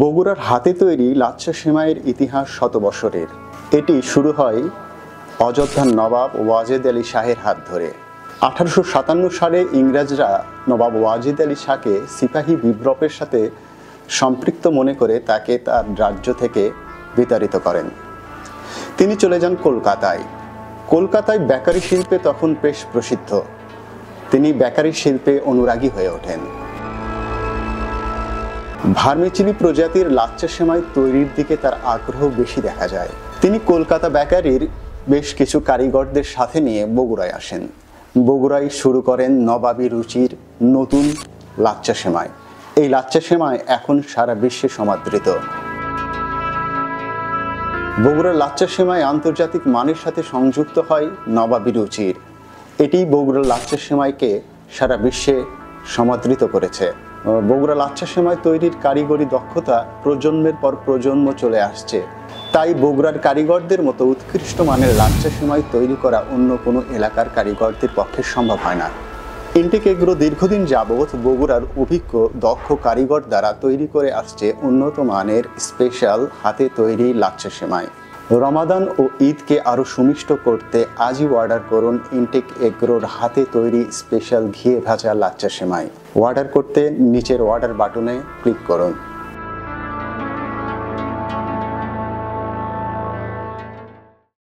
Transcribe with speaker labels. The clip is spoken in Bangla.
Speaker 1: বগুড়ার হাতে তৈরি লাচ্ছা সেমাইয়ের ইতিহাস শত বছরের। এটি শুরু হয় অযোধ্যার নবাব ওয়াজেদ আলী শাহের হাত ধরে। 1857 সালে ইংরেজরা নবাব ওয়াজেদ আলী শাহকে সিপাহী বিপ্লবের সাথে সম্পৃক্ত মনে করে তাকে তার রাজ্য থেকে বিতাড়িত করেন। তিনি চলে যান কলকাতায়। কলকাতায় বেকারি শিল্পে তখন বেশ প্রসিদ্ধ। তিনি বেকারি শিল্পে অনুরাগী হয়ে ওঠেন। ভার্মিচিলি প্রজাতির লাচ্ছা সেমাই তৈরির দিকে তার আগ্রহ বেশি দেখা যায়। তিনি কলকাতা বেকারির বেশ কিছু কারিগরদের সাথে নিয়ে বগুড়ায় আসেন। বগুড়ায় শুরু করেন নবাবী রুচির নতুন লাচ্ছা সেমাই। এই লাচ্ছা সেমাই এখন সারা বিশ্বে সমাদৃত। বগুড়ার লাচ্ছা সেমাই আন্তর্জাতিক মানের সাথে সংযুক্ত হয় নবাবী রুচির। এটি বগুড়ার লাচ্ছা সেমাইকে সারা বিশ্বে সমাদৃত করেছে। বগুড়া লাচ্ছা সেমাই তৈরির কারিগরি দক্ষতা প্রজন্মের পর প্রজন্ম চলে আসছে। তাই বগুড়ার কারিগরদের মতো উৎকৃষ্ট মানের লাচ্ছা সেমাই তৈরি করা অন্য কোনো এলাকার কারিগরদের পক্ষে সম্ভব হয় না। ইনটেক এগ্রো দীর্ঘদিন যাবৎ বগুড়ার অভিজ্ঞ দক্ষ কারিগর দ্বারা তৈরি করে আসছে উন্নত মানের স্পেশাল হাতে তৈরি লাচ্ছা সেমাই। রমাদান ও ঈদকে আরও সুমিষ্ট করতে আজই অর্ডার করুন ইনটেক এগ্রোর হাতে তৈরি স্পেশাল ঘিয়ে ভাজা লাচ্ছা সেমাই। অর্ডার করতে নিচের অর্ডার বাটনে ক্লিক করুন।